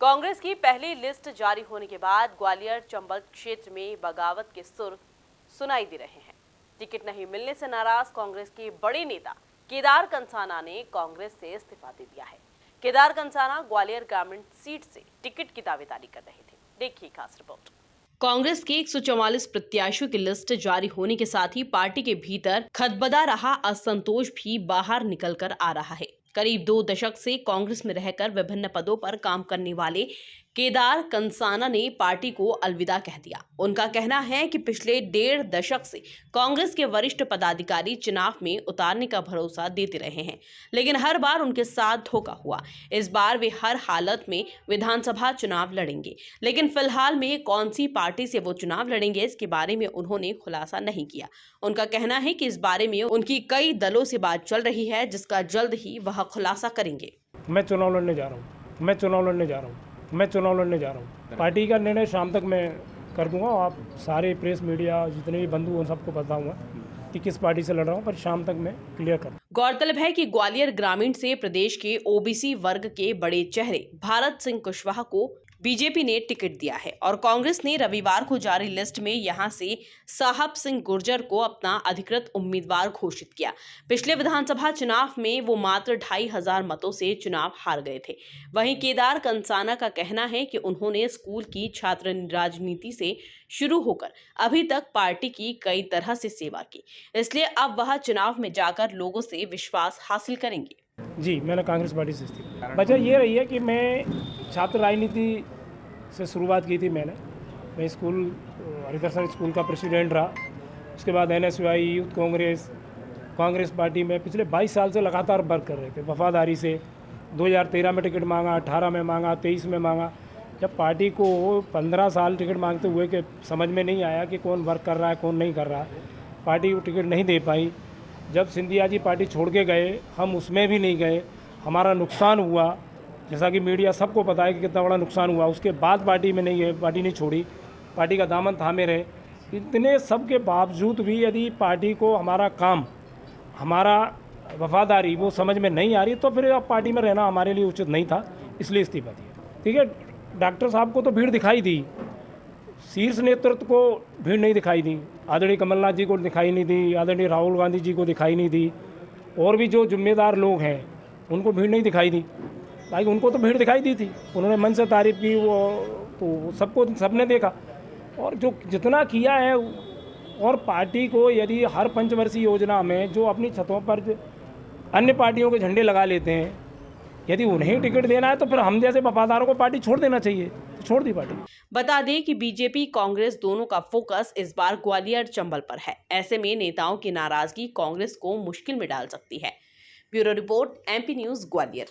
कांग्रेस की पहली लिस्ट जारी होने के बाद ग्वालियर चंबल क्षेत्र में बगावत के सुर सुनाई दे रहे हैं। टिकट नहीं मिलने से नाराज कांग्रेस के बड़े नेता केदार कंसाना ने कांग्रेस से इस्तीफा दे दिया है। केदार कंसाना ग्वालियर ग्रामीण सीट से टिकट की दावेदारी कर रहे थे। देखिए खास रिपोर्ट। कांग्रेस के 144 प्रत्याशियों की लिस्ट जारी होने के साथ ही पार्टी के भीतर खदबदा रहा असंतोष भी बाहर निकलकर आ रहा है। करीब 2 दशक से कांग्रेस में रहकर विभिन्न पदों पर काम करने वाले केदार कंसाना ने पार्टी को अलविदा कह दिया। उनका कहना है कि पिछले 1.5 दशक से कांग्रेस के वरिष्ठ पदाधिकारी चुनाव में उतारने का भरोसा देते रहे हैं, लेकिन हर बार उनके साथ धोखा हुआ। इस बार वे हर हालत में विधानसभा चुनाव लड़ेंगे, लेकिन फिलहाल में कौन सी पार्टी से वो चुनाव लड़ेंगे इसके बारे में उन्होंने खुलासा नहीं किया। उनका कहना है कि इस बारे में उनकी कई दलों से बात चल रही है, जिसका जल्द ही वह खुलासा करेंगे। मैं चुनाव लड़ने जा रहा हूँ। पार्टी का निर्णय शाम तक मैं कर दूंगा। आप सारे प्रेस मीडिया जितने भी बंधु उन सबको बताऊंगा कि किस पार्टी से लड़ रहा हूँ, पर शाम तक मैं क्लियर करूँ। गौरतलब है कि ग्वालियर ग्रामीण से प्रदेश के ओबीसी वर्ग के बड़े चेहरे भारत सिंह कुशवाहा को बीजेपी ने टिकट दिया है और कांग्रेस ने रविवार को जारी लिस्ट में यहां से साहब सिंह गुर्जर को अपना अधिकृत उम्मीदवार घोषित किया। पिछले विधानसभा चुनाव में वो मात्र 2500 मतों से चुनाव हार गए थे। वहीं केदार कंसाना का कहना है कि उन्होंने स्कूल की छात्र राजनीति से शुरू होकर अभी तक पार्टी की कई तरह से सेवा की, इसलिए अब वह चुनाव में जाकर लोगों से विश्वास हासिल करेंगे। जी, मैंने कांग्रेस पार्टी से इस्तीफा। वजह ये रही है कि मैं छात्र राजनीति से शुरुआत की थी। मैं स्कूल हरिदर्शन स्कूल का प्रेसिडेंट रहा। उसके बाद NSY यूथ कांग्रेस पार्टी में पिछले 22 साल से लगातार वर्क कर रहे थे वफादारी से। 2013 में टिकट मांगा, 18 में मांगा, 23 में मांगा। जब पार्टी को 15 साल टिकट मांगते हुए कि समझ में नहीं आया कि कौन वर्क कर रहा है कौन नहीं कर रहा है, पार्टी को टिकट नहीं दे पाई। जब सिंधिया जी पार्टी छोड़ के गए, हम उसमें भी नहीं गए, हमारा नुकसान हुआ। जैसा कि मीडिया सबको पता है कि कितना बड़ा नुकसान हुआ। उसके बाद पार्टी में नहीं गए, पार्टी नहीं छोड़ी, पार्टी का दामन थामे रहे। इतने सब के बावजूद भी यदि पार्टी को हमारा काम, हमारा वफादारी वो समझ में नहीं आ रही, तो फिर अब पार्टी में रहना हमारे लिए उचित नहीं था, इसलिए इस्तीफा दिया। ठीक है, डॉक्टर साहब को तो भीड़ दिखाई दी, शीर्ष नेतृत्व को भीड़ नहीं दिखाई दी। आदरणीय कमलनाथ जी को दिखाई नहीं दी, आदरणीय राहुल गांधी जी को दिखाई नहीं दी, और भी जो जिम्मेदार लोग हैं उनको भीड़ नहीं दिखाई दी। ताकि उनको तो भीड़ दिखाई दी थी, उन्होंने मन से तारीफ की, वो तो सबने देखा। और जो जितना किया है, और पार्टी को यदि हर पंचवर्षीय योजना में जो अपनी छतों पर अन्य पार्टियों के झंडे लगा लेते हैं, यदि उन्हें टिकट देना है तो फिर हम जैसे वफादारों को पार्टी छोड़ देना चाहिए। छोड़ दी पार्टी। बता दें कि बीजेपी कांग्रेस दोनों का फोकस इस बार ग्वालियर चंबल पर है। ऐसे में नेताओं की नाराजगी कांग्रेस को मुश्किल में डाल सकती है। Bureau report, MP news, Gwalior.